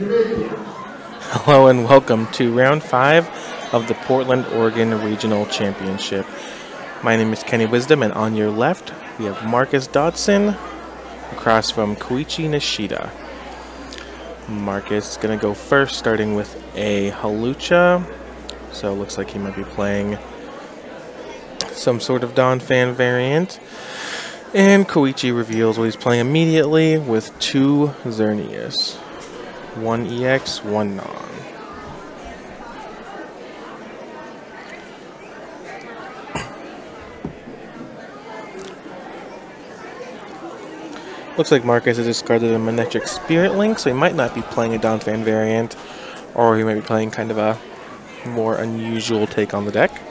Hello and welcome to round 5 of the Portland, Oregon Regional Championship. My name is Kenny Wisdom, and on your left we have Marcus Dodson across from Koichi Nishida. Marcus is going to go first, starting with a Halucha. So it looks like he might be playing some sort of Donphan variant. And Koichi reveals what he's playing immediately with 2 Xerneas. 1 EX, 1 non. Looks like Marcus has discarded a Manectric Spirit Link, so he might not be playing a Donphan variant, or he might be playing kind of a more unusual take on the deck.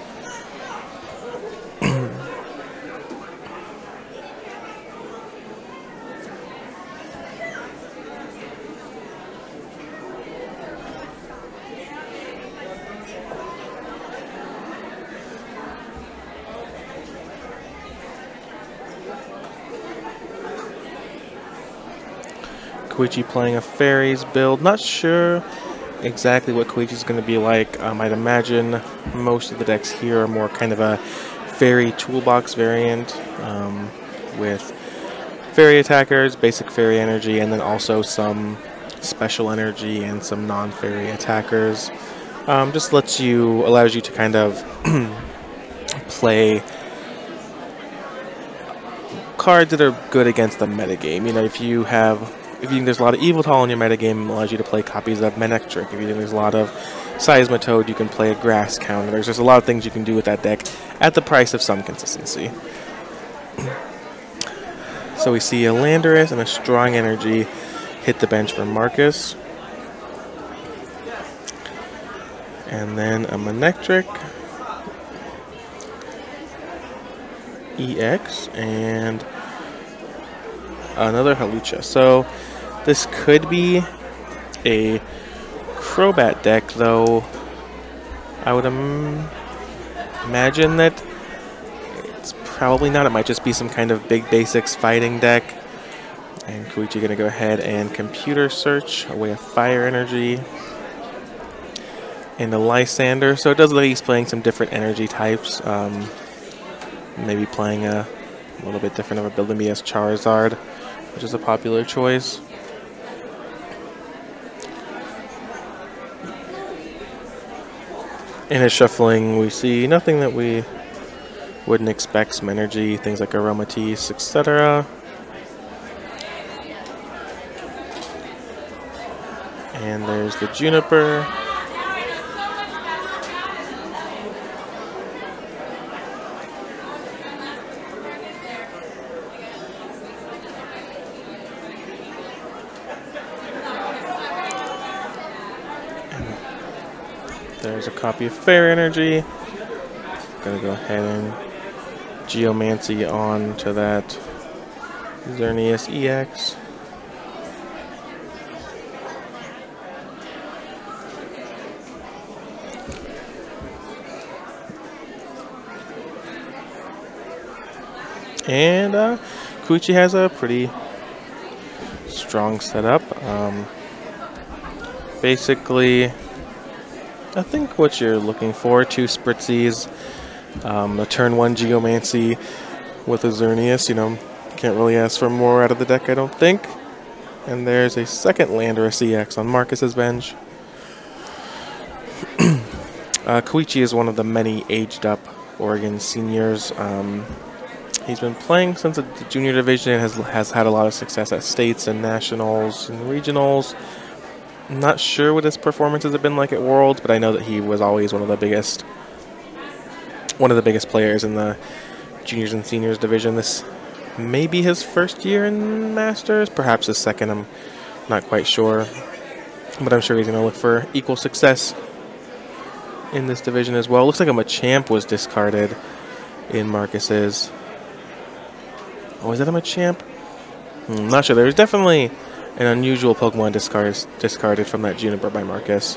Koichi playing a Fairies build. Not sure exactly what Koichi is going to be like. I'd imagine most of the decks here are more kind of a Fairy toolbox variant with Fairy attackers, basic Fairy energy, and then also some special energy and some non-Fairy attackers. Just allows you to kind of play cards that are good against the metagame. You know, if you think there's a lot of Eviltal in your metagame, it allows you to play copies of Manectric. If you think there's a lot of Seismitoad, you can play a Grass Counter. There's just a lot of things you can do with that deck at the price of some consistency. So we see a Landorus and a Strong Energy hit the bench for Marcus. And then a Manectric, EX, and another Halucha. So this could be a Crobat deck, though I would imagine that it's probably not. It might just be some kind of big basics fighting deck. And Koichi going to go ahead and computer search away a Fire Energy and a Lysander. So it does look like he's playing some different energy types. Maybe playing a little bit different of a build than me as Charizard, which is a popular choice. In his shuffling, we see nothing that we wouldn't expect. Some energy, things like Aromatisse, etc. And there's the Juniper. There's a copy of Fairy Energy. Gonna go ahead and Geomancy on to that Xerneas EX. And Koichi has a pretty strong setup. Basically, I think what you're looking for, 2 Spritzies, a turn 1 Geomancy with a Xerneas. You know, can't really ask for more out of the deck, I don't think. And there's a second Landorus EX on Marcus's bench. Koichi is one of the many aged up Oregon seniors. He's been playing since the junior division and has had a lot of success at states and nationals and regionals. I'm not sure what his performances have been like at Worlds, but I know that he was always one of the biggest players in the juniors and seniors division. This may be his first year in Masters, perhaps his second. I'm not quite sure, but I'm sure he's going to look for equal success in this division as well. Looks like a Machamp was discarded in Marcus's. Oh, is that a Machamp? I'm not sure. There's definitely an unusual Pokemon discarded from that Juniper by Marcus.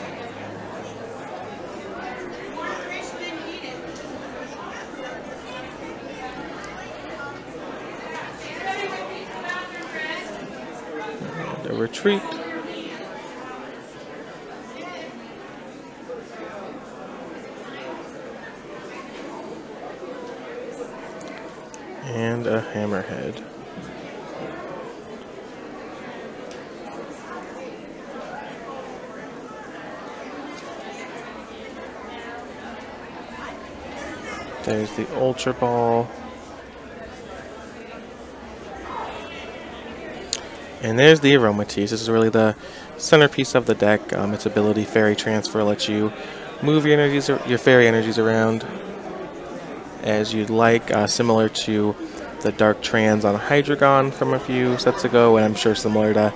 And a retreat. and a Hammerhead. There's the Ultra Ball. And there's the Aromatisse. This is really the centerpiece of the deck. Its ability, Fairy Transfer, lets you move your energies, your fairy energies around as you'd like, similar to the Dark Trans on Hydreigon from a few sets ago, and I'm sure similar to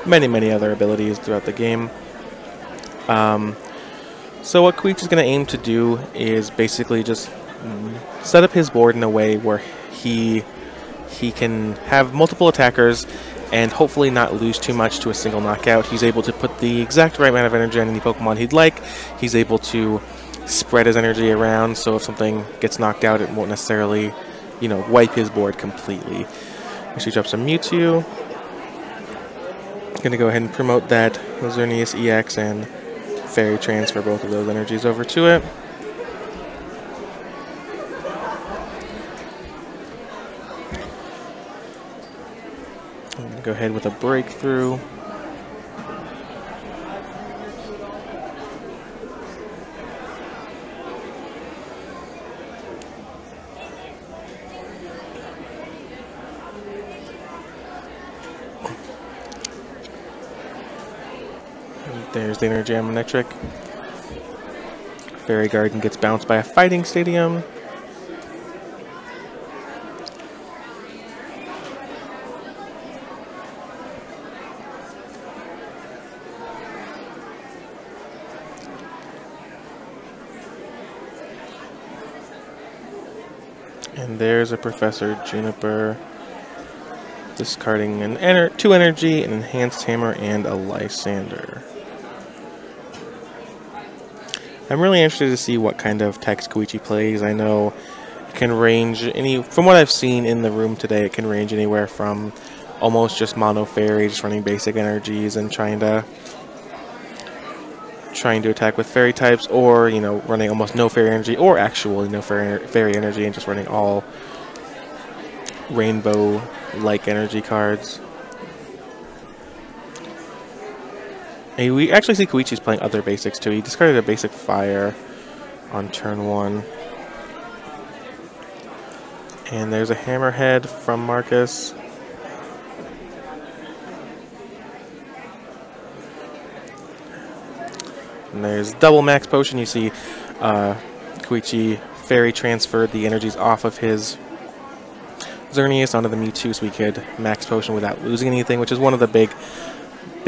many other abilities throughout the game. So what Koichi is going to aim to do is basically just set up his board in a way where he can have multiple attackers and hopefully not lose too much to a single knockout. He's able to put the exact right amount of energy on any Pokemon he'd like. He's able to spread his energy around, so if something gets knocked out, it won't necessarily, you know, wipe his board completely. Actually, drop some Mewtwo. Going to go ahead and promote that Xerneas EX and Fairy Transfer both of those energies over to it. Go ahead with a Breakthrough. There's the Energy on Manectric. Fairy Garden gets bounced by a Fighting Stadium. And there's a Professor Juniper, discarding an 2 energy, an Enhanced Hammer, and a Lysander. I'm really interested to see what kind of text Koichi plays. I know it can range from what I've seen in the room today, it can range anywhere from almost just mono fairy, just running basic energies and trying to attack with fairy types, or, you know, running almost no fairy energy, or actually no fairy energy and just running all rainbow-like energy cards. And we actually see Koichi's playing other basics too. He discarded a basic fire on turn 1. And there's a Hammerhead from Marcus. And there's double Max Potion. You see Koichi Fairy transferred the energies off of his Xerneas onto the Mewtwo so we could Max Potion without losing anything, which is one of the big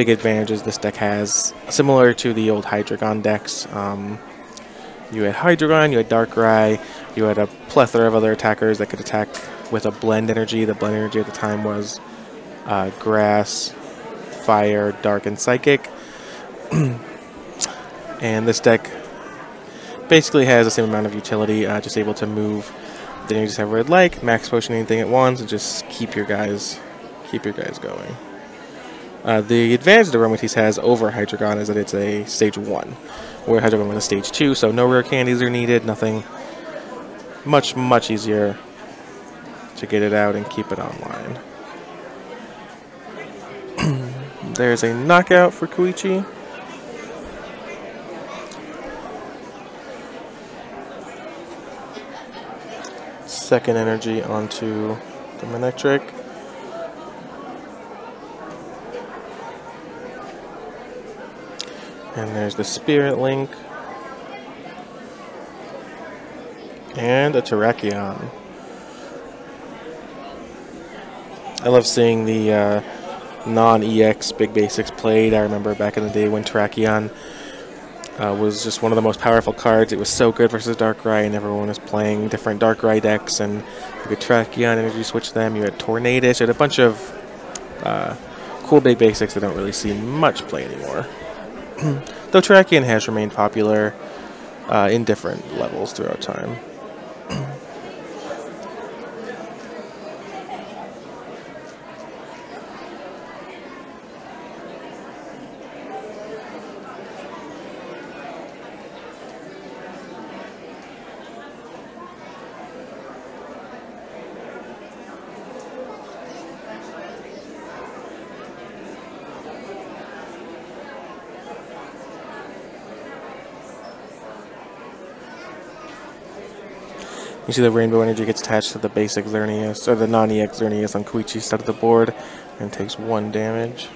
advantages this deck has. Similar to the old Hydreigon decks. You had Hydreigon, you had Darkrai, you had a plethora of other attackers that could attack with a blend energy. The blend energy at the time was Grass, Fire, Dark, and Psychic. And this deck basically has the same amount of utility, just able to move the energies however I'd like, Max Potion anything at once, and just keep your guys going. The advantage that Aromatisse has over Hydreigon is that it's a stage 1, where Hydreigon was a stage 2, so no rare candies are needed, nothing, much easier to get it out and keep it online. There's a knockout for Koichi. Second energy onto the Manectric. And there's the Spirit Link. And a Terrakion. I love seeing the non-EX big basics played. I remember back in the day when Terrakion was just one of the most powerful cards. It was so good versus Darkrai, and everyone was playing different Darkrai decks, and you could Terrakion energy switch them. You had Tornadus. You had a bunch of cool big basics that don't really see much play anymore. Though Terrakion has remained popular in different levels throughout time. You see the rainbow energy gets attached to the basic Xerneas, or the non-EX Xerneas on Koichi's side of the board, and takes 1 damage.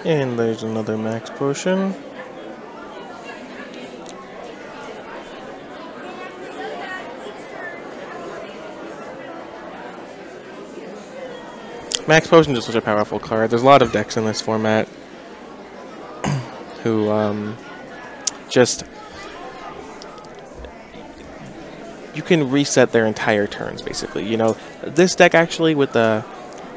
And there's another max potion. Max Potion is such a powerful card. There's a lot of decks in this format who just... You can reset their entire turns, basically. You know, this deck actually, with the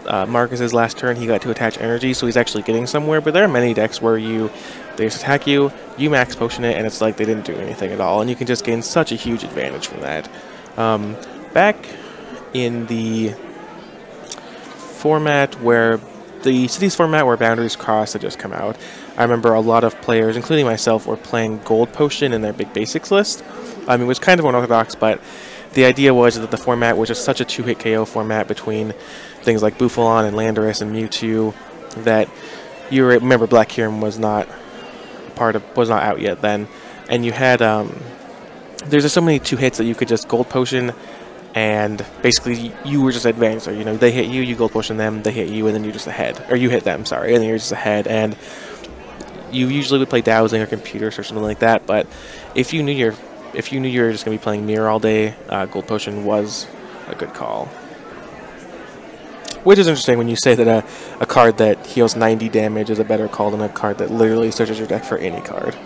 Marcus's last turn, he got to attach energy, so he's actually getting somewhere. But there are many decks where they just attack you, you Max Potion it, and it's like they didn't do anything at all. And you can just gain such a huge advantage from that. Back in the format where the Cities format where Boundaries Cross had just come out, I remember a lot of players, including myself, were playing Gold Potion in their big basics list. I mean, it was kind of unorthodox, but the idea was that the format was just such a 2-hit KO format between things like Bufalon and Landorus and Mewtwo that you remember Black Kyurem was not out yet then, and you had there's just so many 2 hits that you could just Gold Potion. And basically, you were just advanced. So, you know, they hit you, you Gold Potion them, they hit you, and then you're just ahead. Or you hit them, sorry, and then you're just ahead. And you usually would play dowsing or computers or something like that. But if you knew you were just going to be playing Mirror all day, Gold Potion was a good call. Which is interesting when you say that a card that heals 90 damage is a better call than a card that literally searches your deck for any card.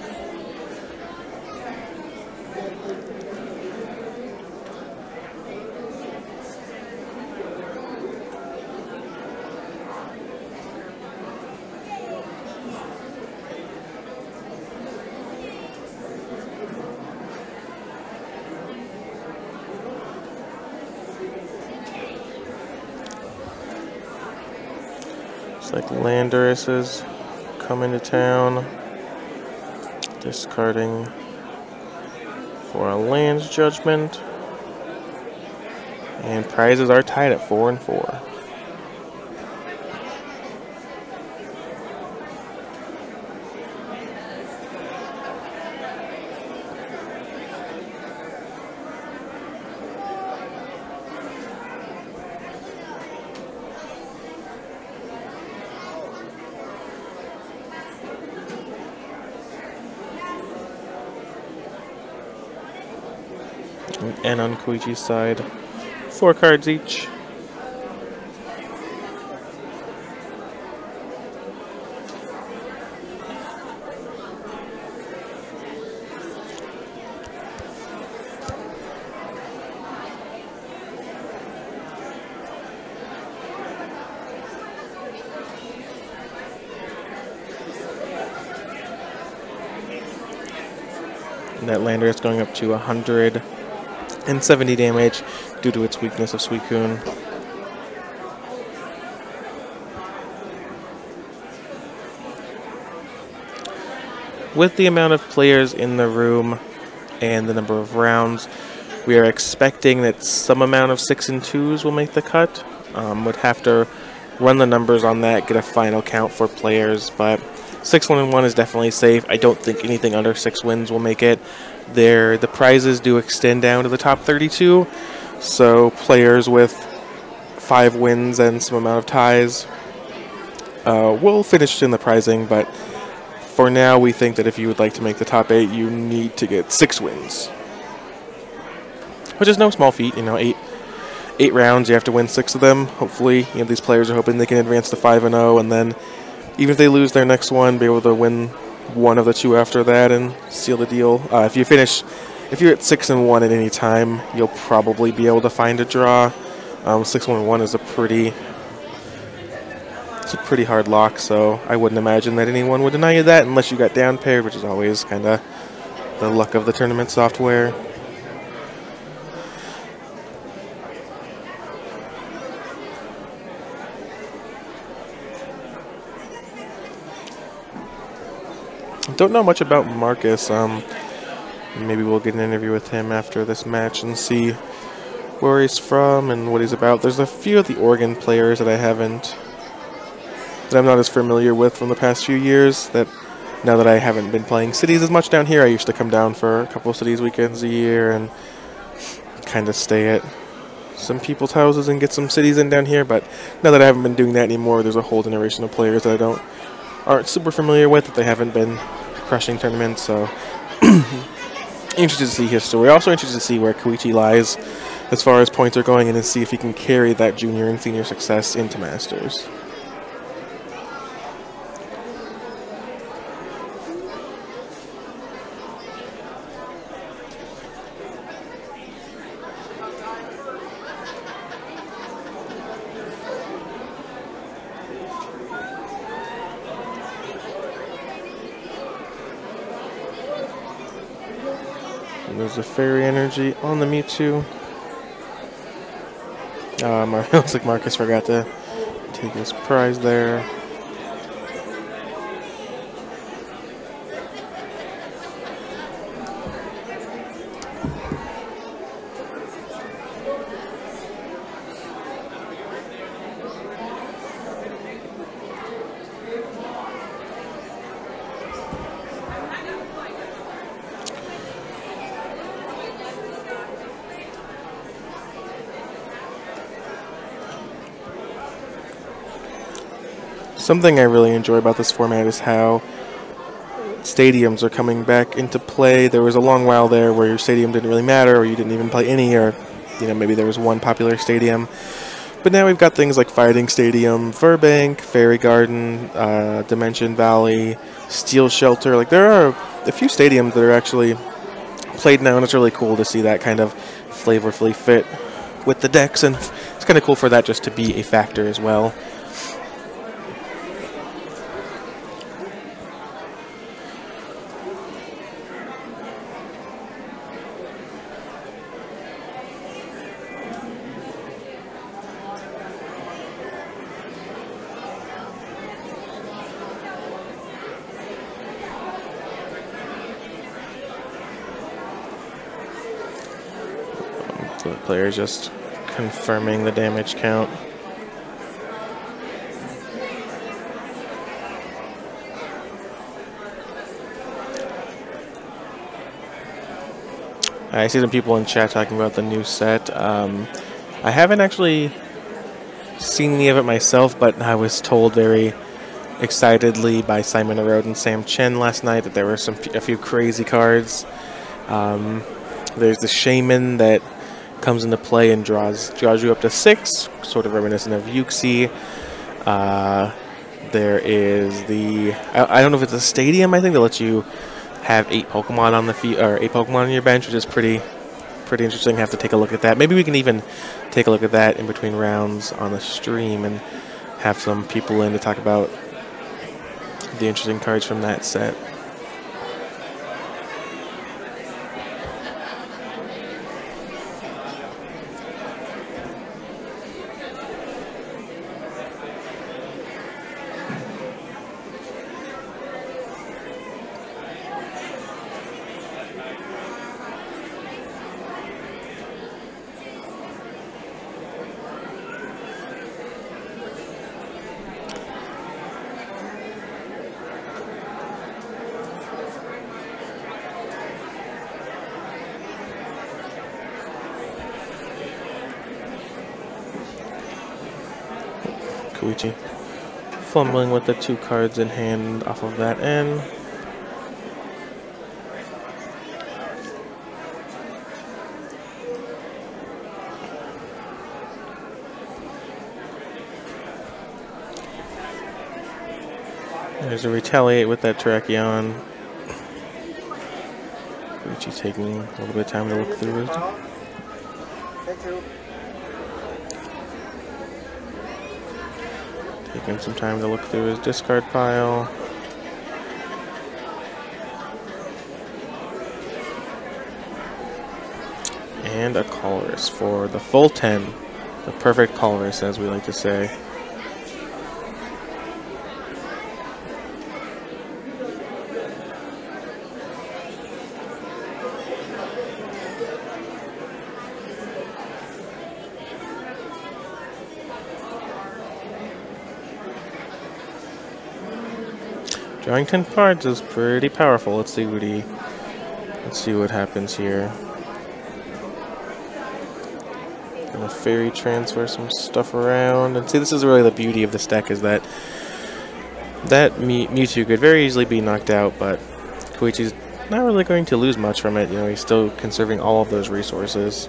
Like Landorus is coming to town, discarding for a Land's Judgment, and prizes are tied at 4 and 4. And on Koichi's side, 4 cards each. And that Landorus going up to 170 damage due to its weakness of Suicune. With the amount of players in the room and the number of rounds, we are expecting that some amount of 6 and 2s will make the cut. Would have to run the numbers on that, get a final count for players, but 6-1-1 is definitely safe. I don't think anything under 6 wins will make it. The prizes do extend down to the top 32, so players with 5 wins and some amount of ties will finish in the prizing, but for now we think that if you would like to make the top 8, you need to get 6 wins. Which is no small feat, you know, 8 rounds, you have to win 6 of them. Hopefully, you know, these players are hoping they can advance to 5-0, and then even if they lose their next one, be able to win one of the 2 after that and seal the deal. If you're at 6-1 at any time, you'll probably be able to find a draw. 6-1-1 is a pretty hard lock, so I wouldn't imagine that anyone would deny you that unless you got down paired, which is always kind of the luck of the tournament software. Don't know much about Marcus. Maybe we'll get an interview with him after this match and see where he's from and what he's about. There's a few of the Oregon players that I haven't that I'm not as familiar with from the past few years. That now that I haven't been playing cities as much down here, I used to come down for a couple of cities weekends a year and kind of stay at some people's houses and get some cities in down here. But now that I haven't been doing that anymore, there's a whole generation of players that aren't super familiar with, that they haven't been crushing tournaments. So interested to see his story. Also interested to see where Koichi lies as far as points are going, and to see if he can carry that junior and senior success into Masters. And there's a Fairy energy on the Mewtwo. Looks like Marcus forgot to take his prize there. Something I really enjoy about this format is how stadiums are coming back into play. There was a long while there where your stadium didn't really matter, or you didn't even play any, or maybe there was one popular stadium. But now we've got things like Fighting Stadium, Burbank, Fairy Garden, Dimension Valley, Steel Shelter. Like, there are a few stadiums that are actually played now, and it's really cool to see that kind of flavorfully fit with the decks, and it's kind of cool for that just to be a factor as well. The player just confirming the damage count. I see some people in chat talking about the new set. I haven't actually seen any of it myself, but I was told very excitedly by Simon Arode and Sam Chen last night that there were a few crazy cards. There's the Shaman that comes into play and draws you up to 6, sort of reminiscent of Yuxi. There is the I don't know if it's a stadium. I think that lets you have 8 Pokemon on the field, or 8 Pokemon on your bench, which is pretty interesting. Have to take a look at that. Maybe we can even take a look at that in between rounds on the stream and have some people in to talk about the interesting cards from that set. Koichi fumbling with the 2 cards in hand off of that end. There's a Retaliate with that Terrakion. Koichi taking a little bit of time to look through it. Taking some time to look through his discard pile. And a Colress for the full 10. The perfect Colress, as we like to say. Drawing 10 cards is pretty powerful. Let's see what happens here. Gonna fairy transfer some stuff around. And see, this is really the beauty of this deck, is that Mewtwo could very easily be knocked out, but Koichi's not really going to lose much from it. You know, he's still conserving all of those resources.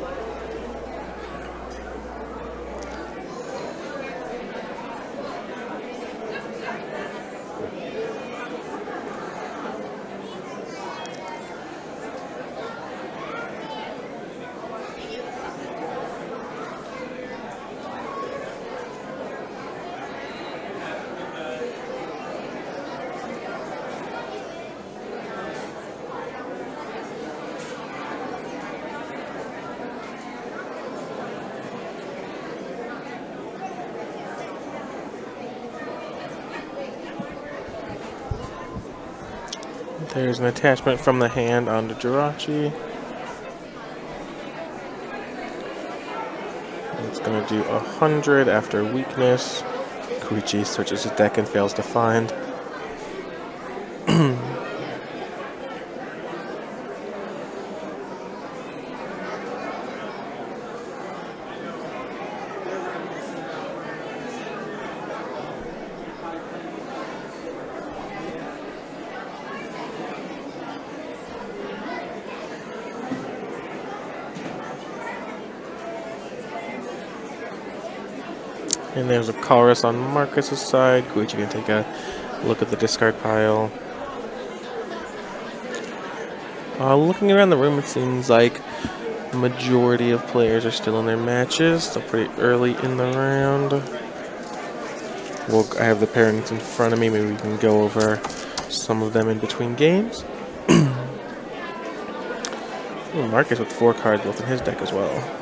There's an attachment from the hand onto Jirachi. It's going to do 100 after weakness. Koichi searches his deck and fails to find. And there's a Chorus on Marcus's side. Koichi can take a look at the discard pile. Looking around the room, it seems like the majority of players are still in their matches. Still pretty early in the round. I have the pairings in front of me. Maybe we can go over some of them in between games. Ooh, Marcus with 4 cards built in his deck as well.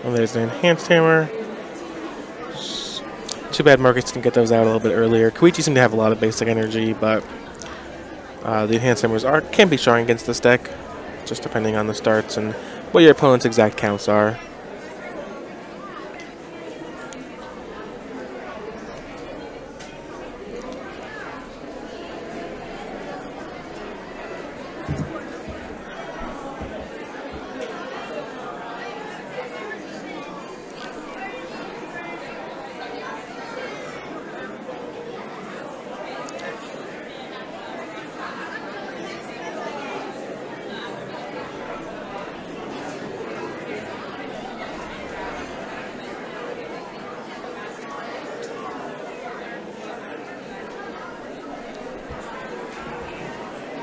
And there's the Enhanced Hammer. Too bad Marcus can get those out a little bit earlier. Koichi seemed to have a lot of basic energy, but the Enhanced Hammers can be strong against this deck, just depending on the starts and what your opponent's exact counts are.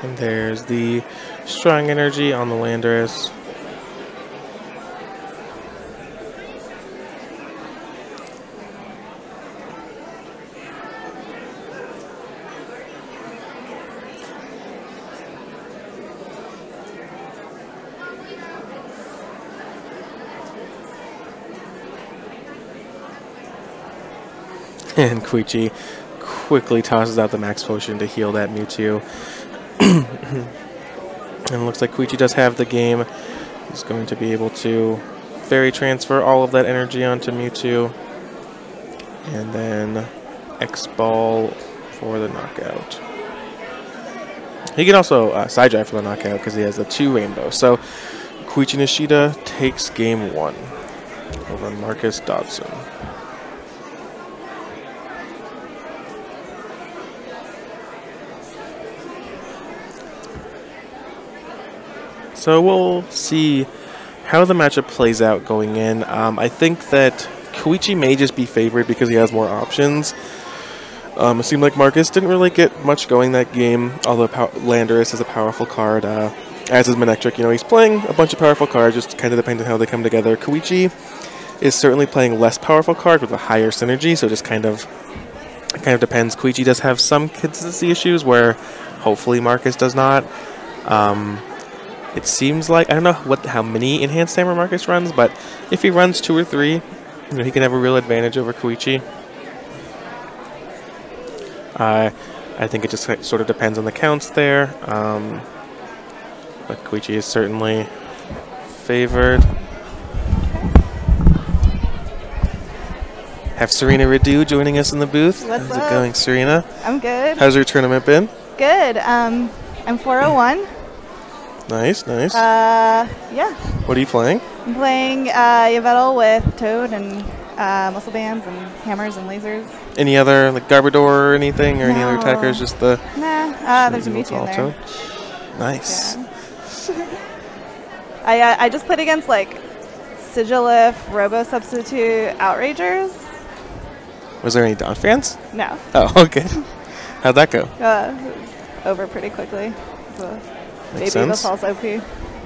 And there's the Strong Energy on the Landorus. And Koichi quickly tosses out the Max Potion to heal that Mewtwo. And it looks like Koichi does have the game. He's going to be able to Fairy Transfer all of that energy onto Mewtwo. And then X-Ball for the knockout. He can also Side Drive for the knockout because he has the 2 rainbows. So Koichi Nishida takes game 1 over Marcus Dodson. So we'll see how the matchup plays out going in. I think that Koichi may just be favored because he has more options. It seemed like Marcus didn't really get much going that game, although Landorus is a powerful card, as is Manectric. You know, he's playing a bunch of powerful cards, just kind of depends on how they come together. Koichi is certainly playing less powerful cards with a higher synergy, so just kind of depends. Koichi does have some consistency issues where hopefully Marcus does not. It seems like, I don't know how many Enhanced Hammer Marcus runs, but if he runs 2 or 3, you know, he can have a real advantage over Koichi. I think it just sort of depends on the counts there, but Koichi is certainly favored. Have Serena Radu joining us in the booth. What's How's up? it going, Serena? I'm good. How's your tournament been? Good. I'm 401. Nice, nice. Yeah. What are you playing? I'm playing Yveltal with Toad and muscle bands and hammers and lasers. Any other, like Garbodor or anything, or any other No. attackers? Just the... Nah, there's a Mewtwo in there. Toad? Nice. Yeah. I just played against like Sigilif, Robo Substitute, Outragers. Was there any Dawn fans? No. Oh, okay. How'd that go? It was over pretty quickly. So Makes maybe the sense. false OP.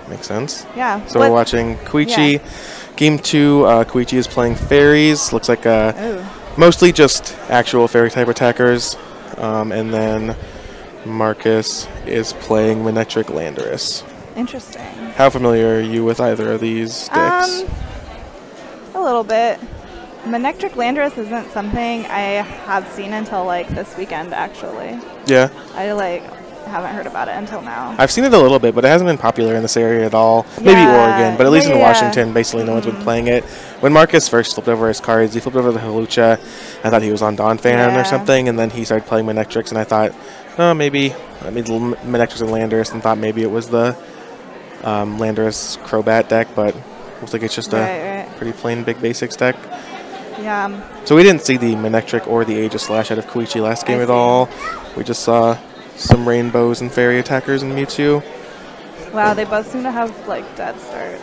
Makes sense. Yeah. So we're watching Koichi. Yeah. Game 2, Koichi is playing Fairies. Looks like Oh. mostly just actual fairy type attackers. And then Marcus is playing Manectric Landorus. Interesting. How familiar are you with either of these decks? A little bit. Manectric Landorus isn't something I have seen until like this weekend, actually. Yeah. I like haven't heard about it until now. I've seen it a little bit, but it hasn't been popular in this area at all. Maybe Yeah. Oregon, but at least in Yeah. Washington, basically no one's been playing it. When Marcus first flipped over his cards, he flipped over the Halucha. I thought he was on Dawn Fan Yeah. or something, and then he started playing Manectrics, and I thought, oh, maybe I made Manectrics and Landorus, and thought maybe it was the Landorus Crobat deck, but looks like it's just a pretty plain big basics deck. Yeah. So we didn't see the Manectric or the Aegis Slash out of Koichi last game at all. We just saw some rainbows and fairy attackers in Mewtwo. Wow, they both seem to have like dead starts.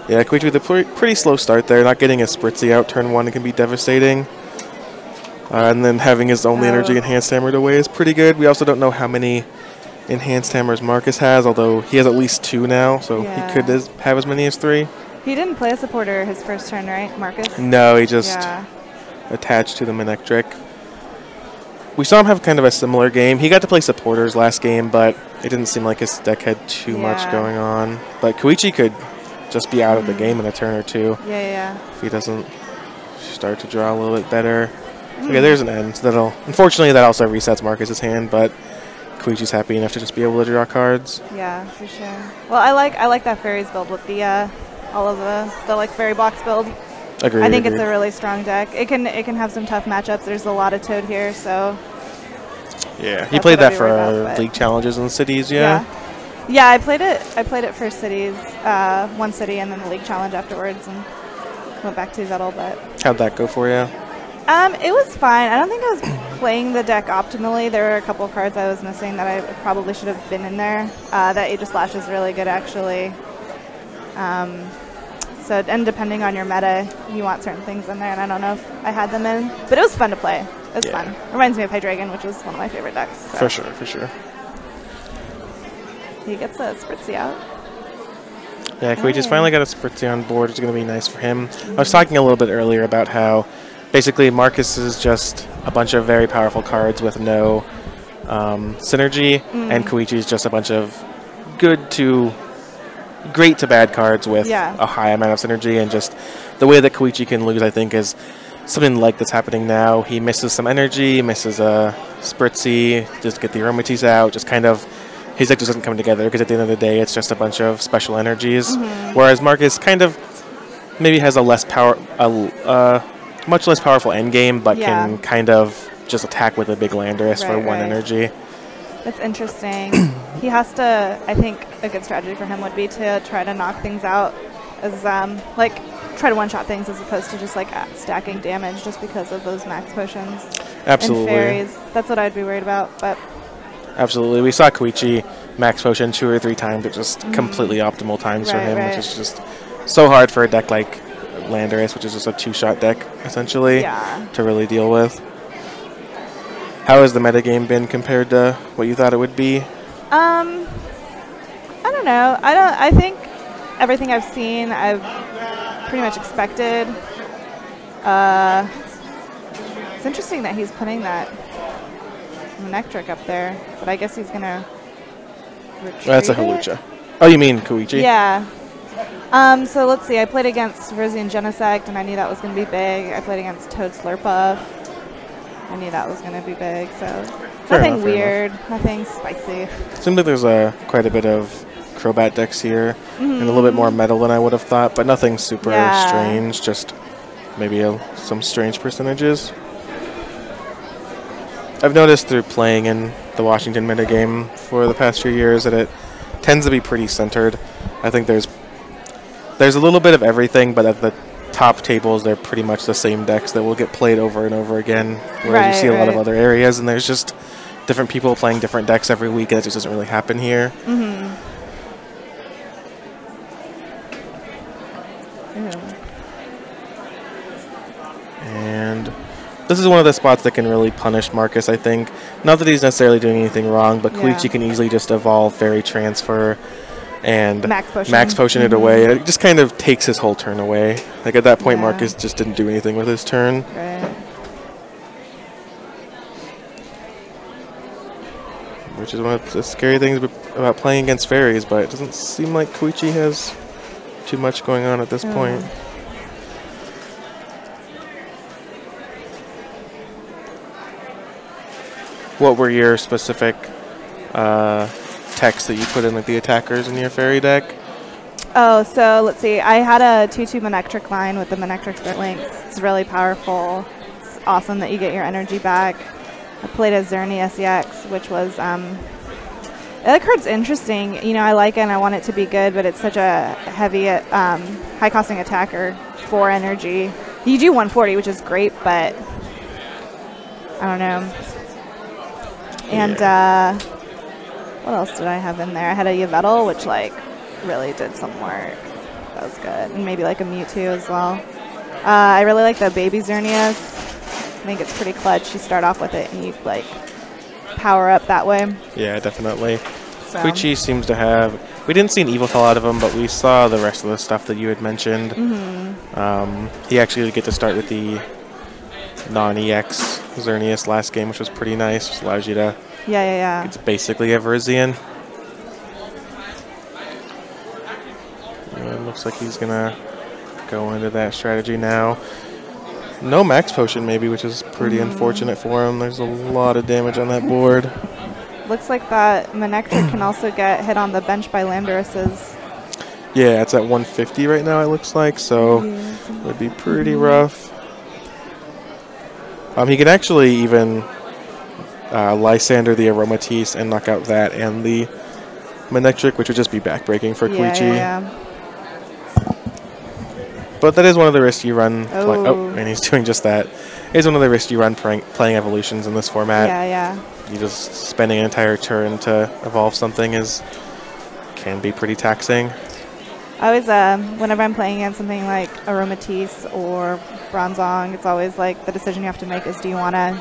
Yeah, Koichi with a pretty slow start there. Not getting a Spritzy out turn 1 can be devastating. And then having his only energy Enhanced Hammered away is pretty good. We also don't know how many Enhanced Hammers Marcus has, although he has at least 2 now, so he could have as many as 3. He didn't play a supporter his first turn, right, Marcus? No, he just attached to the Manectric. We saw him have kind of a similar game. He got to play supporters last game, but it didn't seem like his deck had too much going on. But Koichi could just be out of the game in a turn or 2. Yeah. If he doesn't start to draw a little bit better. Okay, there's an end. Unfortunately, that also resets Marcus's hand, but Koichi's happy enough to just be able to draw cards. Yeah, for sure. Well, I like that Fairies build with the all of the like fairy box build. Agreed. I think it's a really strong deck. It can have some tough matchups. There's a lot of Toad here, so yeah. He played that for league challenges in cities, Yeah, I played it. I played it for cities, one city, and then the league challenge afterwards, and went back to Zettel. But how'd that go for you? It was fine. I don't think I was playing the deck optimally. There were a couple of cards I was missing that I probably should have been in there. That Aegis Slash is really good, actually. So, and depending on your meta, you want certain things in there, and I don't know if I had them in. But it was fun to play. It was fun. Reminds me of Hydreigon, which was one of my favorite decks. So. For sure, for sure. He gets a Spritzy out. Yeah, Koichi's finally got a Spritzy on board. It's going to be nice for him. I was talking a little bit earlier about how basically Marcus is just a bunch of very powerful cards with no synergy, and Koichi's just a bunch of great to bad cards with a high amount of synergy, and just the way that Koichi can lose, I think, is something like that's happening now. He misses some energy, misses a Spritzy, just get the Aromatisse out, just kind of his deck just doesn't come together because at the end of the day it's just a bunch of special energies. Whereas Marcus kind of maybe has a much less powerful endgame, but can kind of just attack with a big Landorus for 1 energy. That's interesting. He has to, I think a good strategy for him would be to try to knock things out as, like, try to one-shot things as opposed to just, like, stacking damage just because of those max potions. Absolutely. And Fairies. That's what I'd be worried about, but... Absolutely. We saw Koichi max potion 2 or 3 times at just completely optimal times for him, which is just so hard for a deck like Landorus, which is just a 2-shot deck, essentially, to really deal with. How has the metagame been compared to what you thought it would be? I don't know. I think everything I've seen, I've pretty much expected. It's interesting that he's putting that Manectric up there, but I guess he's gonna retreat That's a Halucha. Oh, you mean Koichi? Yeah. So let's see. I played against Rosian Genesect, and I knew that was going to be big. I played against Toad Slurpuff. I knew that was going to be big. So nothing weird, nothing spicy. Seems like there's quite a bit of Crobat decks here, and a little bit more metal than I would have thought, but nothing super strange. Just maybe some strange percentages. I've noticed through playing in the Washington metagame for the past few years that it tends to be pretty centered. I think there's a little bit of everything, but at the top tables, they're pretty much the same decks that will get played over and over again. Whereas you see a lot of other areas, and there's just different people playing different decks every week, and that just doesn't really happen here. And this is one of the spots that can really punish Marcus, I think. Not that he's necessarily doing anything wrong, but Koichi can easily just evolve Fairy Transfer and Max Potion it away. It just kind of takes his whole turn away. Like at that point, Marcus just didn't do anything with his turn. Which is one of the scary things about playing against Fairies, but it doesn't seem like Koichi has too much going on at this point. What were your specific techs that you put in, like the attackers in your Fairy deck? Oh, so let's see. I had a 2/2 Manectric line with the Manectric Spirit Link. It's really powerful. It's awesome that you get your energy back. I played a Zerny SEX, which was that card's interesting. You know, I like it and I want it to be good, but it's such a heavy, high-costing attacker for energy. You do 140, which is great, but I don't know. And what else did I have in there? I had a Yveltal, which like really did some work. That was good. And maybe like a Mewtwo as well. I really like the Baby Xerneas. I think it's pretty clutch. You start off with it and you like power up that way. Yeah, definitely. So. Koichi seems to have... We didn't see an Yveltal out of him, but we saw the rest of the stuff that you had mentioned. He actually get to start with the non-EX Xerneas last game, which was pretty nice. Just allows you to... It's basically a Virizion. It looks like he's going to go into that strategy now. No Max Potion, maybe, which is pretty unfortunate for him. There's a lot of damage on that board. Looks like that Manectric can also get hit on the bench by Landorus's. Yeah, it's at 150 right now, it looks like, so it would be pretty rough. He can actually even Lysander the Aromatisse and knock out that and the Manectric, which would just be backbreaking for Koichi. But that is one of the risks you run. And he's doing just that. It is one of the risks you run playing evolutions in this format. You just spending an entire turn to evolve something can be pretty taxing. I always, whenever I'm playing against something like Aromatisse or Bronzong, it's always like the decision you have to make is, do you want to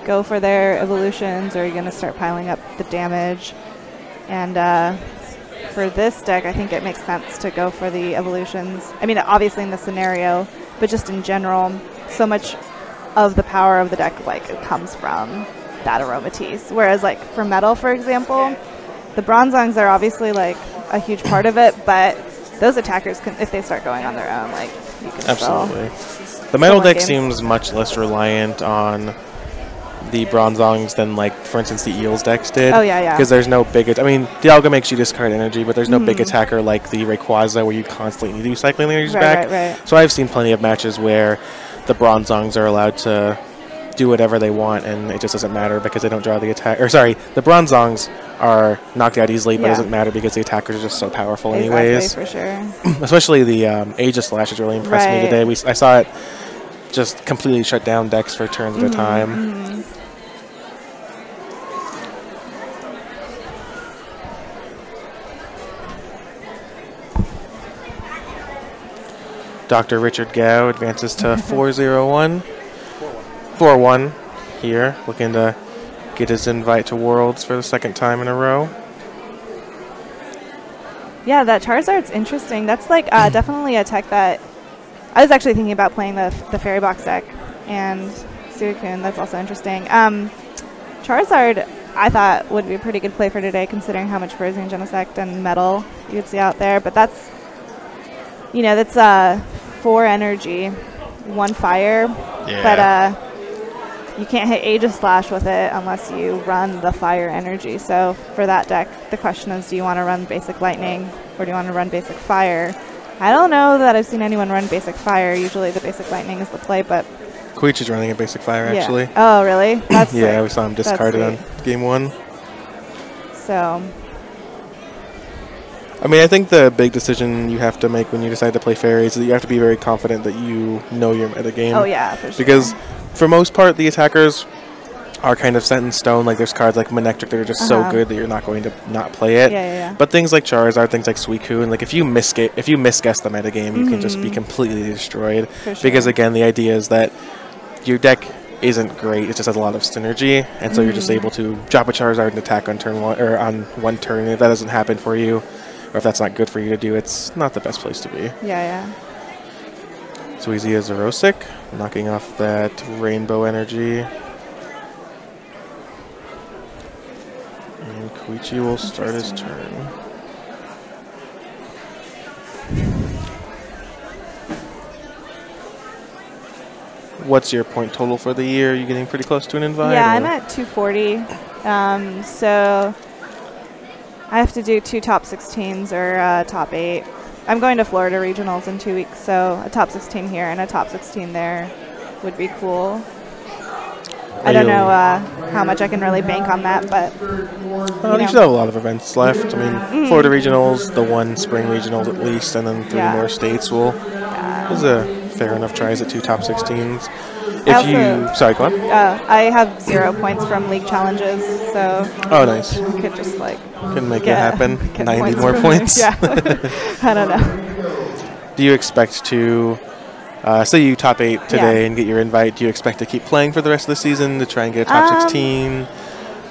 go for their evolutions or are you going to start piling up the damage? And for this deck, I think it makes sense to go for the evolutions. I mean, obviously in the scenario, but just in general, so much of the power of the deck it comes from that Aromatisse. Whereas like for Metal, for example, the Bronzongs are obviously like a huge part of it, but those attackers can, if they start going on their own, like you can absolutely. The Metal deck seems much less reliant on the Bronzongs than, like, for instance, the Eels decks did. Because there's no big... I mean, Dialga makes you discard energy, but there's no big attacker like the Rayquaza where you constantly need to do cycling energies back. So I've seen plenty of matches where the Bronzongs are allowed to do whatever they want, and it just doesn't matter because they don't draw the attack... Or, sorry, the Bronzongs are knocked out easily, but it doesn't matter because the attackers are just so powerful anyways. For sure. Especially the Aegislash has really impressed me today. I saw it just completely shut down decks for turns at a time. Dr. Richard Gao advances to 4-0-1. 4-1 here, looking to get his invite to Worlds for the second time in a row. Yeah, that Charizard's interesting. That's like definitely a tech that I was actually thinking about playing the Fairy Box deck, and Suicune, that's also interesting. Charizard, I thought would be a pretty good play for today, considering how much Frozen Genesect and Metal you could see out there. But that's, you know, that's 4 energy, 1 fire. Yeah. But you can't hit Aegislash with it unless you run the fire energy. So for that deck, the question is, do you want to run basic lightning or do you want to run basic fire? I don't know that I've seen anyone run basic fire. Usually the basic lightning is the play, but Koichi's running a basic fire, actually. Oh, really? That's yeah, sick. we saw him discarded on game 1. So, I mean, I think the big decision you have to make when you decide to play Fairies is that you have to be very confident that you know your metagame. oh yeah, for sure. Because for most part, the attackers are kind of set in stone. Like, there's cards like Manectric that are just so good that you're not going to not play it. Yeah. But things like Charizard, things like Suicune, like if you misguess the metagame, you can just be completely destroyed. For sure. Because again, the idea is that your deck isn't great. It just has a lot of synergy, and so you're just able to drop a Charizard and attack on turn 1 or on 1 turn. If that doesn't happen for you, or if that's not good for you to do, it's not the best place to be. Yeah. So easy as Zerosic, knocking off that rainbow energy. And Koichi will start his turn. What's your point total for the year? Are you getting pretty close to an invite? Yeah, I'm at 240. So I have to do 2 top 16s or top 8. I'm going to Florida regionals in 2 weeks, so a top 16 here and a top 16 there would be cool. I don't know how much I can really bank on that, but you should have a lot of events left. I mean, Florida regionals, the 1 spring regionals at least, and then 3 more states will. Is a fair enough tries at 2 top 16s. Sorry, go on. I have 0 points from league challenges, so nice. You could just can make it happen. 90 more points. Yeah, I don't know. Do you expect to? Say you top 8 today and get your invite. Do you expect to keep playing for the rest of the season to try and get a top 16?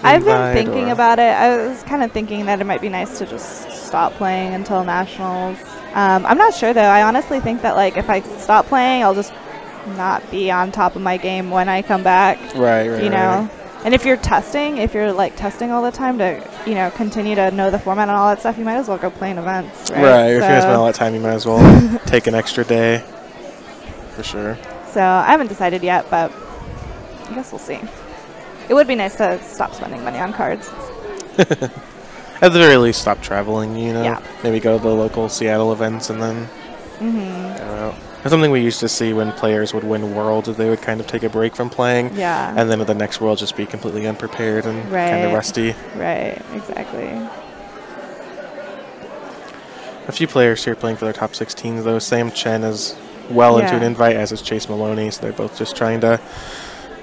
I've been thinking about it. I was kind of thinking that it might be nice to just stop playing until nationals. I'm not sure though. I honestly think that if I stop playing, I'll just not be on top of my game when I come back. Right. You know. And if you're testing all the time to continue to know the format and all that stuff, you might as well go play in events. Right. If you're gonna spend all that time, you might as well take an extra day. For sure. So I haven't decided yet, but I guess we'll see. It would be nice to stop spending money on cards. At the very least, stop traveling, Yeah. Maybe go to the local Seattle events and then, I don't know. That's something we used to see when players would win Worlds, is they would kind of take a break from playing. Yeah. And then at the next World just be completely unprepared and kind of rusty. Right, exactly. A few players here playing for their top 16s, though. Sam Chen is well into an invite, as is Chase Maloney, so they're both just trying to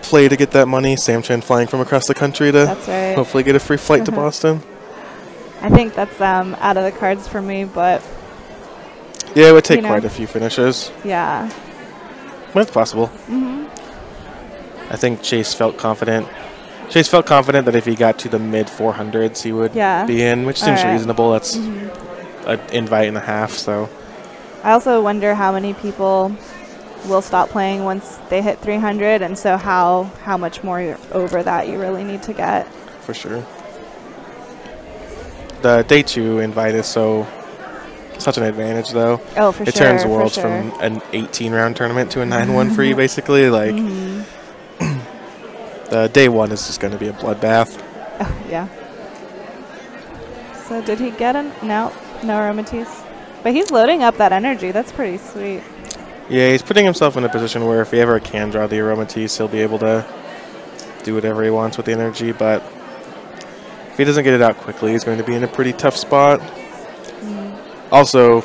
play to get that money. Sam Chen flying from across the country to hopefully get a free flight to Boston. I think that's out of the cards for me, but yeah, it would take quite a few finishes. Yeah, but it's possible. I think Chase felt confident. Chase felt confident that if he got to the mid 400s, he would be in, which seems reasonable. That's an invite and a half. So I also wonder how many people will stop playing once they hit 300, and so how much more over that you really need to get. For sure. The day 2 invite is such an advantage, though. Oh, for sure. It turns Worlds from an 18-round tournament to a 9-1 for you, basically. The day 1 is just going to be a bloodbath. Oh, yeah. So did he get no Aromatisse? But he's loading up that energy. That's pretty sweet. Yeah, he's putting himself in a position where if he ever can draw the Aromatisse, he'll be able to do whatever he wants with the energy, but if he doesn't get it out quickly, he's going to be in a pretty tough spot. Also,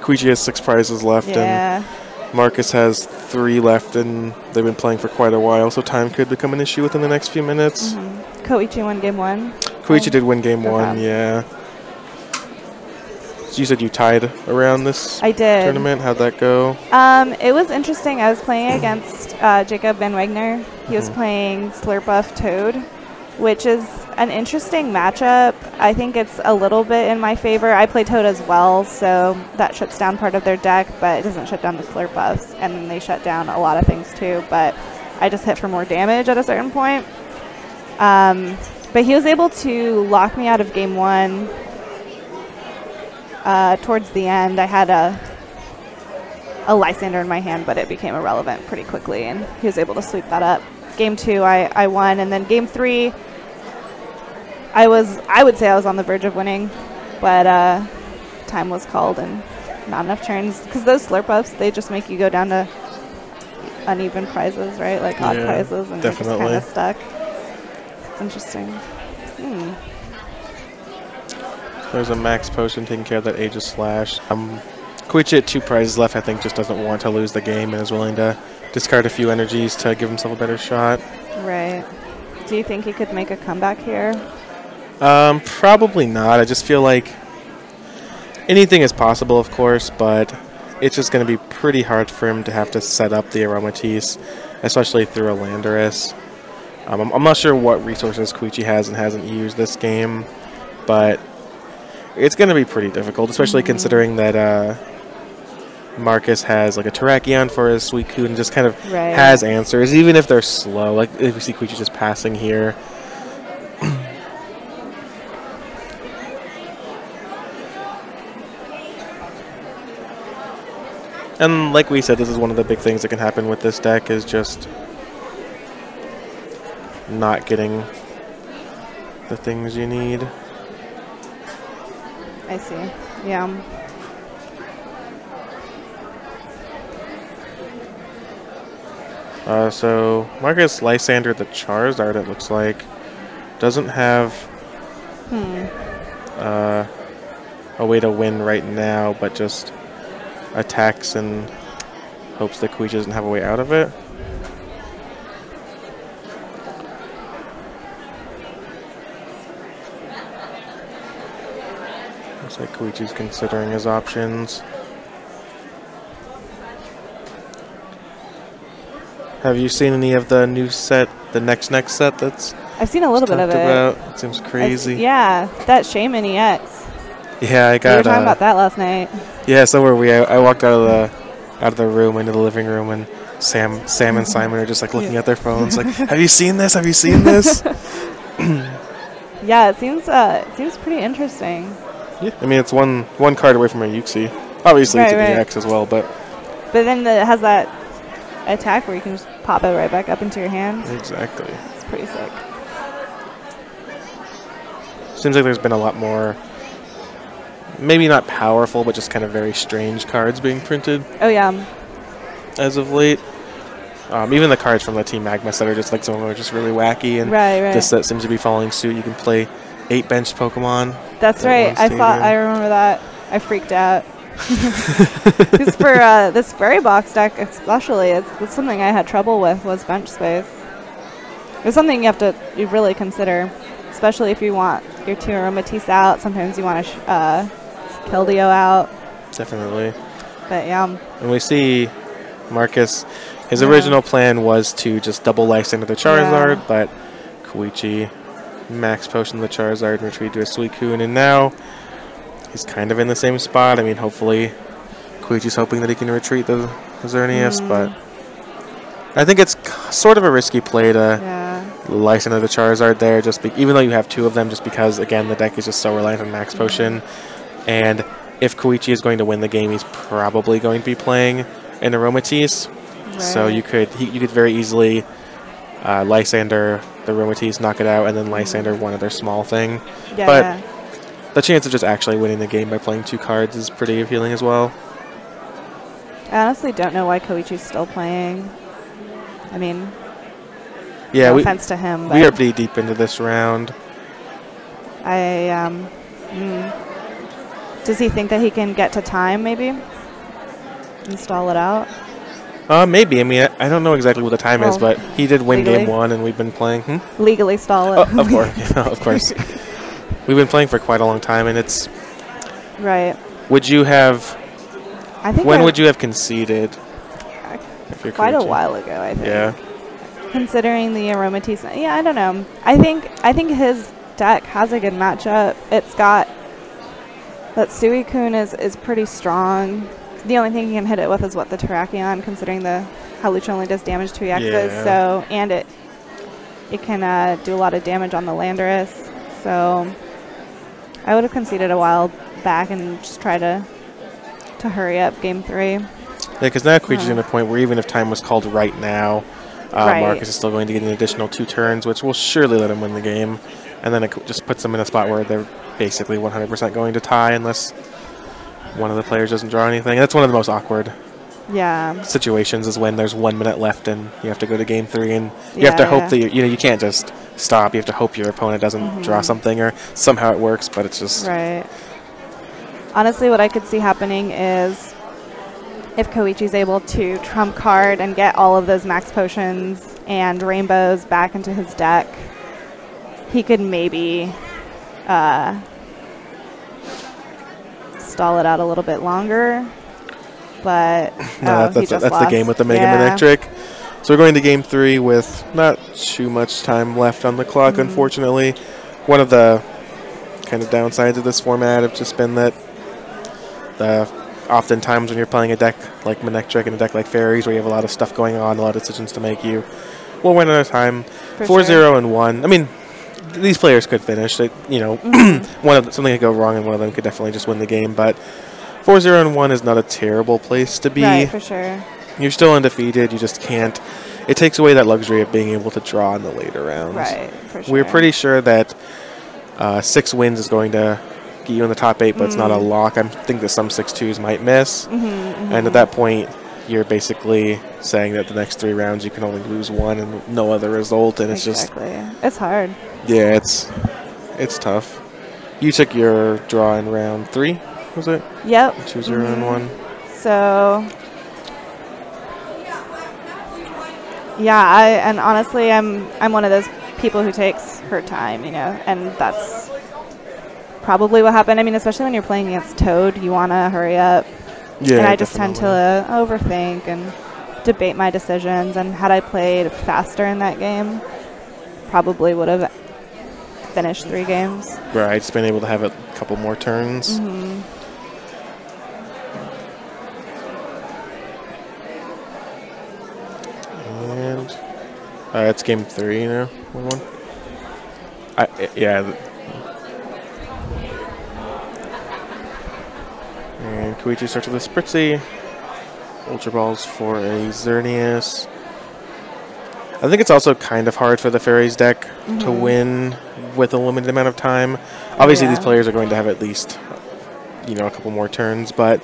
Koichi has 6 prizes left, and Marcus has 3 left, and they've been playing for quite a while, so time could become an issue within the next few minutes. Koichi won game 1. Koichi did win game 1, yeah. So you said you tied around this tournament. How'd that go? It was interesting. I was playing against Jacob Van Wagner. He was playing Slurpuff Toad, which is an interesting matchup. I think it's a little bit in my favor. I play Toad as well, so that shuts down part of their deck, but it doesn't shut down the Slurpuffs, and then they shut down a lot of things too, but I just hit for more damage at a certain point. But he was able to lock me out of game 1. Towards the end, I had a Lysander in my hand, but it became irrelevant pretty quickly, and he was able to sweep that up. Game 2, I won, and then game 3, I would say I was on the verge of winning, but time was called and not enough turns, because those slurp ups, they just make you go down to uneven prizes, right? Like odd prizes, and definitely. you're just kind of stuck. It's interesting. There's a max potion taking care of that Aegis Slash. Koichi at 2 prizes left, I think, just doesn't want to lose the game and is willing to discard a few energies to give himself a better shot. Right. Do you think he could make a comeback here? Probably not. I just feel like anything is possible, of course, but it's just going to be pretty hard for him to have to set up the Aromatisse, especially through a Landorus. I'm not sure what resources Koichi has and hasn't used this game, but it's going to be pretty difficult, especially considering that Marcus has like a Terrakion for his Suicune and just kind of has answers, even if they're slow. Like if we see Koichi just passing here. And like we said, this is one of the big things that can happen with this deck is just not getting the things you need. I see. Yeah. So Marcus Lysander the Charizard, it looks like, doesn't have a way to win right now, but just attacks and hopes that Koichi doesn't have a way out of it. Looks like Koichi's considering his options. Have you seen any of the new set, the next set that's I've seen a little bit of it. It seems crazy. Yeah, that Shaman EX. Yeah, I got. We were talking about that last night. Yeah, so were we. I walked out of the room into the living room, and Sam and Simon are just like looking at their phones, like, "Have you seen this? Have you seen this?" Yeah, it seems pretty interesting. Yeah, I mean it's one card away from a Yuxi. Obviously, it's an EX as well, but then it has that attack where you can just pop it right back up into your hand. Exactly. It's pretty sick. Seems like there's been a lot more, maybe not powerful, but just kind of very strange cards being printed. Oh yeah. As of late, even the cards from the Team Magma set are just like some of them are just really wacky, and this set seems to be following suit. You can play 8 benched Pokemon. That's right. I remember that. I freaked out. Because for this Fairy Box deck especially, it's something I had trouble with was bench space. It's something you really consider, especially if you want your 2 Aromatisse out. Sometimes you want to Keldeo out. Definitely. But yeah. And we see Marcus, his original plan was to just double Lysander the Charizard, but Koichi max potion the Charizard and retreat to a Suicune, and now he's kind of in the same spot. I mean, hopefully Koichi's hoping that he can retreat the Xerneas, but I think it's sort of a risky play to Lysander the Charizard there, even though you have 2 of them, just because, again, the deck is just so reliant on max potion. And if Koichi is going to win the game, he's probably going to be playing an Aromatisse. So you could very easily Lysander the Aromatisse, knock it out, and then Lysander one other small thing. But the chance of just actually winning the game by playing 2 cards is pretty appealing as well. I honestly don't know why Koichi's still playing. I mean, no offense to him, but we are pretty deep into this round. Does he think that he can get to time, maybe? Install it out? Maybe. I mean, I don't know exactly what the time is, but he did win game 1, and we've been playing. Legally stall it. Oh, of course. Of course. We've been playing for quite a long time, and it's... Right. Would you have... When would you have conceded? Quite a while ago, I think. Yeah. Considering the Aromatisse. Yeah, I don't know. I think his deck has a good matchup. It's got... That Suicune is pretty strong. The only thing you can hit it with is the Terrakion, considering how Lucha only does damage to EXs. So, and it can do a lot of damage on the Landorus. So I would have conceded a while back and just try to hurry up game 3. Yeah, because now Koichi's in a point where even if time was called right now, Marcus is still going to get an additional 2 turns, which will surely let him win the game. And then it just puts them in a spot where they're basically 100% going to tie unless one of the players doesn't draw anything. That's one of the most awkward situations, is when there's 1 minute left and you have to go to game 3 and you have to hope that you can't just stop. You have to hope your opponent doesn't draw something or somehow it works, but it's just Honestly, what I could see happening is if Koichi's able to trump card and get all of those max potions and rainbows back into his deck, he could maybe stall it out a little bit longer. But no, that's the game with the Mega Manectric. So we're going to game 3 with not too much time left on the clock, unfortunately. One of the kind of downsides of this format have just been that oftentimes when you're playing a deck like Manectric and a deck like Fairies, where you have a lot of stuff going on, a lot of decisions to make, you will win at a time. 4-0 and 1. I mean, these players could finish. They, something could go wrong, and one of them could definitely just win the game. But 4-0 and 1 is not a terrible place to be. Right, for sure. You're still undefeated. You just can't. It takes away that luxury of being able to draw in the later rounds. Right, for sure. We're pretty sure that 6 wins is going to get you in the top 8, but it's not a lock. I think that some 6-2s might miss. And at that point, you're basically saying that the next 3 rounds you can only lose 1 and no other result, and it's just... It's hard. Yeah, it's tough. You took your draw in round 3, was it? Yep. 2-0 and 1. So... yeah, and honestly, I'm one of those people who takes her time, and that's probably what happened. I mean, especially when you're playing against Toad, you want to hurry up. Yeah, and I just tend to overthink and debate my decisions. And had I played faster in that game, probably would have finished 3 games. Right, just been able to have a couple more turns. And it's game 3 now. 1-1. Yeah. And Koichi starts with a Spritzy. Ultra Balls for a Xerneas. I think it's also kind of hard for the Fairies deck to win with a limited amount of time. Obviously, these players are going to have at least, a couple more turns, but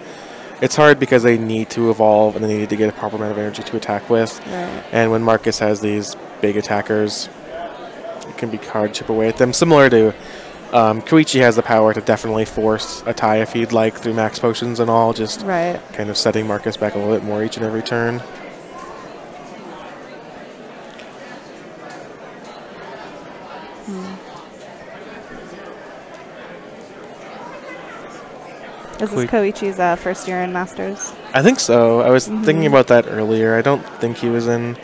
it's hard because they need to evolve and they need to get a proper amount of energy to attack with. Right. And when Marcus has these big attackers, it can be hard to chip away at them. Similar to Koichi has the power to definitely force a tie if he'd like through max potions and all, just kind of setting Marcus back a little bit more each and every turn. Is this Koichi's first year in Masters? I think so. I was thinking about that earlier. I don't think he was in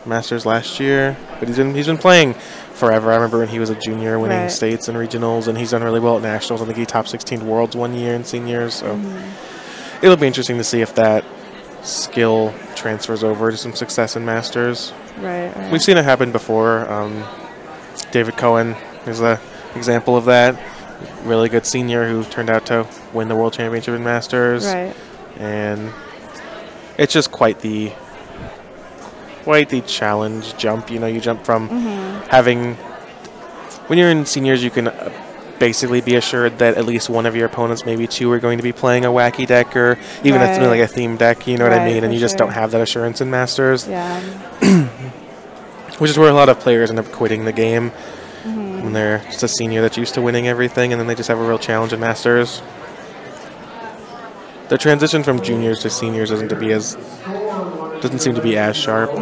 Masters last year, but he's been playing forever. I remember when he was a junior winning states and regionals, and he's done really well at nationals. I think he top 16 worlds 1 year in seniors, so it'll be interesting to see if that skill transfers over to some success in Masters. Right. We've seen it happen before. David Cohen is an example of that. Really good senior who turned out to win the world championship in Masters. Right. And it's just quite the challenge jump. You jump from having, when you're in seniors, you can basically be assured that at least one of your opponents, maybe 2, are going to be playing a wacky deck or even something like a theme deck, you know what I mean? And you just don't have that assurance in Masters. Yeah. Which is where a lot of players end up quitting the game when they're just a senior that's used to winning everything, and then they just have a real challenge in Masters. The transition from juniors to seniors doesn't seem to be as sharp.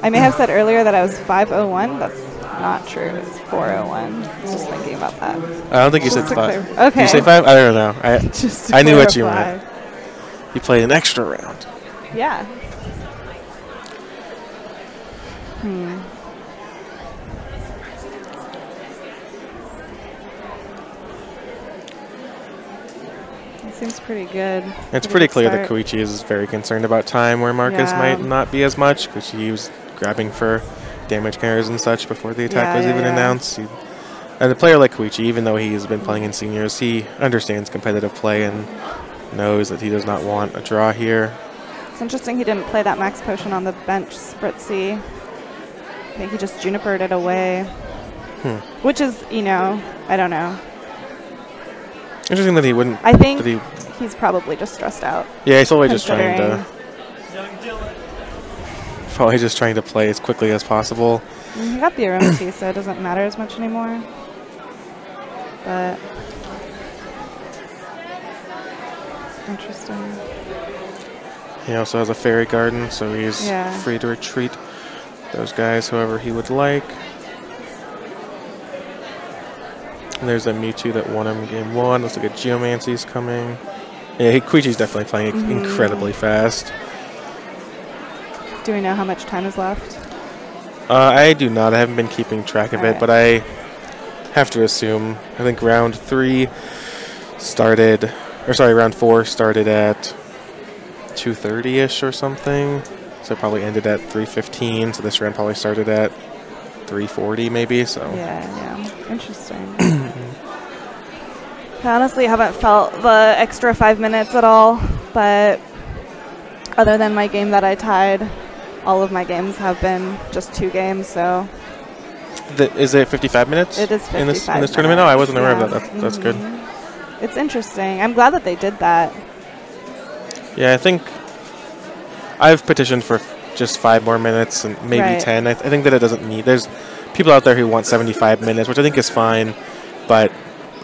I may have said earlier that I was 501. That's not true. It's 401. I was just thinking about that. I don't think you said 5. Okay. Did you say 5? I don't know. I knew what you meant. You played an extra round. Yeah. Seems pretty good. It's pretty clear that Koichi is very concerned about time, where Marcus might not be as much, because he was grabbing for damage counters and such before the attack was even announced. And a player like Koichi, even though he's been playing in seniors, he understands competitive play and knows that he does not want a draw here. It's interesting he didn't play that max potion on the bench Spritzy. I think he just junipered it away. Which is, you know, I don't know. Interesting that he wouldn't. I think he's probably just stressed out. Yeah, he's probably just trying to. Probably just trying to play as quickly as possible. He got the Aromatisse, so it doesn't matter as much anymore. But interesting. He also has a Fairy Garden, so he's free to retreat those guys however he would like. And there's a Mewtwo that won him game 1. Looks like a Geomancy's coming. Yeah, Koichi's definitely playing incredibly fast. Do we know how much time is left? I do not. I haven't been keeping track of it, but I have to assume. I think round 3 started, or sorry, round 4 started at 2:30-ish or something. So it probably ended at 3:15. So this round probably started at 3:40 maybe. So yeah, interesting. I honestly haven't felt the extra 5 minutes at all, but other than my game that I tied, all of my games have been just 2 games. So is it 55 minutes? It is 55 in this tournament. Oh, I wasn't aware of that. That's good. It's interesting. I'm glad that they did that. Yeah, I think I've petitioned for just 5 more minutes and maybe 10. I think that it doesn't need. There's people out there who want 75 minutes, which I think is fine, but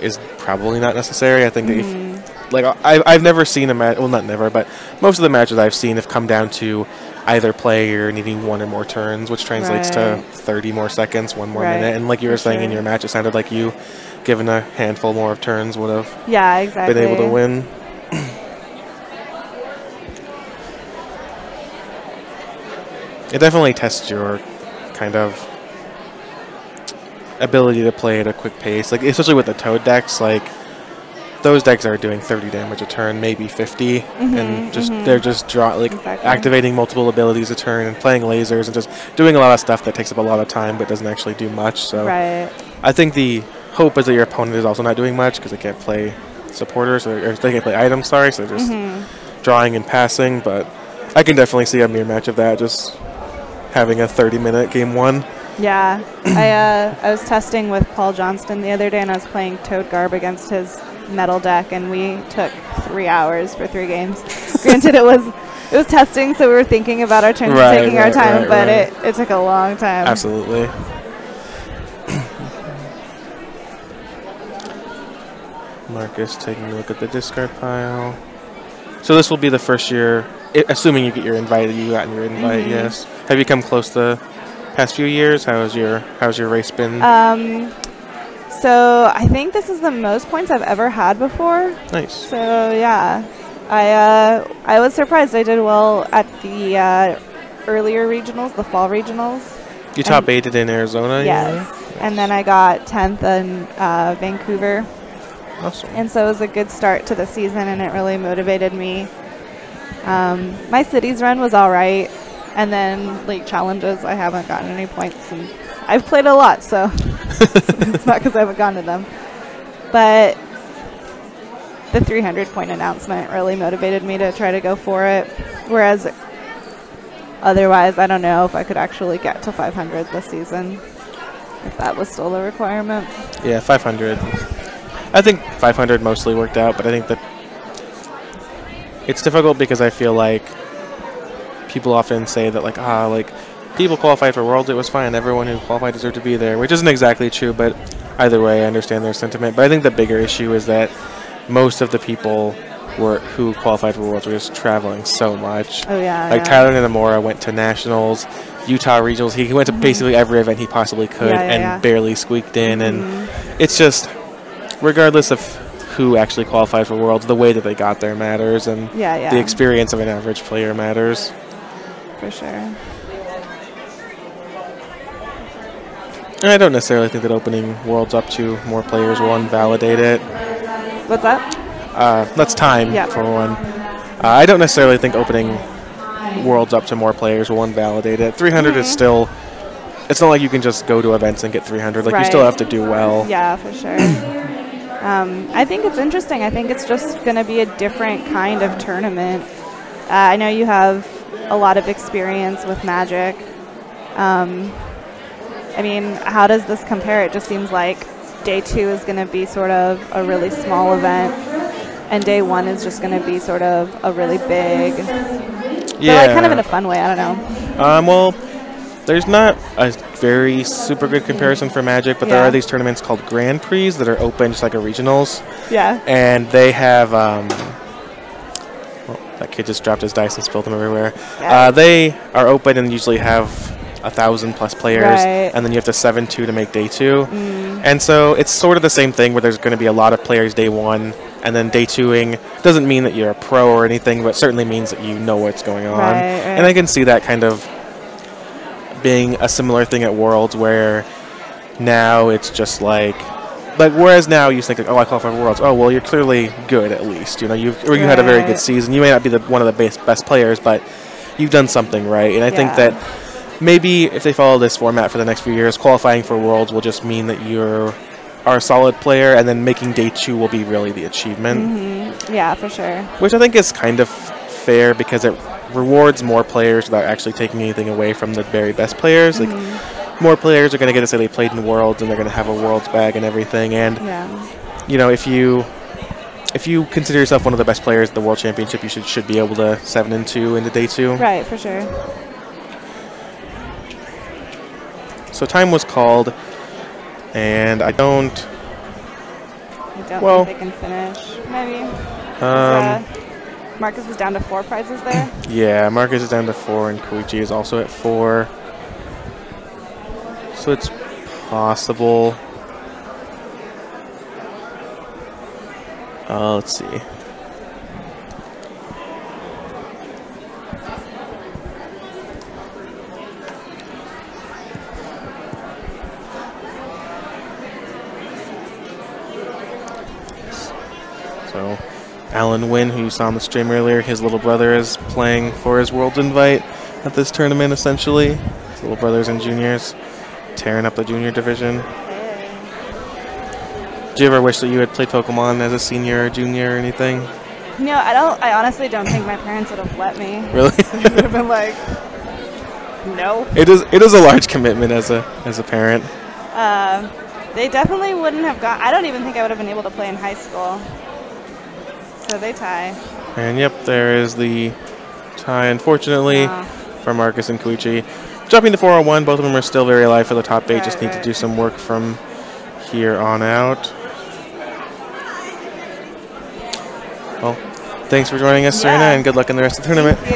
is probably not necessary. I think that if, like, I've never seen a match. Well, not never, but most of the matches I've seen have come down to either player needing 1 or more turns, which translates to 30 more seconds, 1 more minute. And like you were saying in your match, it sounded like you, given a handful more of turns, would have been able to win. It definitely tests your kind of ability to play at a quick pace, like especially with the Toad decks. Like those decks are doing 30 damage a turn, maybe 50, and just they're just activating multiple abilities a turn and playing lasers and just doing a lot of stuff that takes up a lot of time but doesn't actually do much. So I think the hope is that your opponent is also not doing much because they can't play supporters or they can't play items. Sorry, so they're just drawing and passing. But I can definitely see a mirror match of that. Just having a 30-minute game 1. Yeah, I was testing with Paul Johnston the other day, and I was playing Toad Garb against his metal deck, and we took 3 hours for 3 games. Granted, it was testing, so we were thinking about our turns and taking our time, but it took a long time. Absolutely. Marcus taking a look at the discard pile. So this will be the first year, assuming you get your invite. You got your invite, yes. Have you come close the past few years? How's your race been? So I think this is the most points I've ever had before. Nice. So yeah, I was surprised I did well at the earlier regionals, the fall regionals. You top 8'd in Arizona. Yes, and then I got 10th in Vancouver. Awesome. And so it was a good start to the season, and it really motivated me. My cities run was all right, and then league challenges, I haven't gotten any points, and I've played a lot, so it's not because I haven't gone to them. But the 300-point announcement really motivated me to try to go for it, whereas otherwise, I don't know if I could actually get to 500 this season, if that was still the requirement. Yeah, 500. I think 500 mostly worked out, but I think that it's difficult because I feel like people often say that, like people qualified for Worlds, it was fine. Everyone who qualified deserved to be there, which isn't exactly true, but either way, I understand their sentiment. But I think the bigger issue is that most of the people who qualified for Worlds were just traveling so much. Oh, yeah. Like Tyler Nanomura went to Nationals, Utah Regionals. He went to basically every event he possibly could and barely squeaked in. And it's just, regardless of who actually qualified for Worlds, the way that they got there matters, and the experience of an average player matters. For sure. And I don't necessarily think that opening Worlds up to more players will invalidate it. What's that? That's time for one. I don't necessarily think opening Worlds up to more players will invalidate it. 300 is still it's not like you can just go to events and get 300. Like, you still have to do well. Yeah, for sure. I think it's interesting. I think it's just going to be a different kind of tournament. I know you have a lot of experience with Magic. I mean, how does this compare? It just seems like day 2 is going to be sort of a really small event, and day 1 is just going to be sort of a really big, but like kind of in a fun way. I don't know. Well, there's not a very super good comparison for Magic, but there are these tournaments called Grand Prix that are open just like a regionals. Yeah. And they have, well, that kid just dropped his dice and spilled them everywhere. Yeah. They are open and usually have 1,000+ players, and then you have to 7-2 to make day 2. And so it's sort of the same thing where there's going to be a lot of players day 1, and then day 2ing doesn't mean that you're a pro or anything, but certainly means that you know what's going on. And I can see that kind of being a similar thing at Worlds, where now it's just like whereas now you think, like, oh, I qualify for Worlds. Oh, well, you're clearly good at least. You know, you had a very good season. You may not be one of the best players, but you've done something right. And I think that maybe if they follow this format for the next few years, qualifying for Worlds will just mean that you are a solid player, and then making day 2 will be really the achievement. Yeah, for sure. Which I think is kind of fair, because it rewards more players without actually taking anything away from the very best players. Like, more players are going to get to say they played in Worlds, and they're going to have a Worlds bag and everything. And you know, if you consider yourself one of the best players at the World Championship, you should be able to 7-2 into day 2. Right, for sure. So time was called, and I don't think they can finish. Maybe. Marcus is down to 4 prizes there. Yeah, Marcus is down to 4, and Koichi is also at 4. So it's possible. Let's see. So Alan Wynn, who you saw on the stream earlier, his little brother is playing for his Worlds invite at this tournament, essentially. His little brothers and juniors tearing up the junior division. Do you ever wish that you had played Pokemon as a senior or junior or anything? No, I don't. I honestly don't think my parents would have let me. Really? They would have been like, no. It is a large commitment as a parent. They definitely wouldn't have got. I don't even think I would have been able to play in high school. So they tie. And yep, there is the tie, unfortunately, for Marcus and Koichi. Jumping to 401, both of them are still very alive for the top 8. Just need to do some work from here on out. Well, thanks for joining us, Serena, and good luck in the rest of the tournament.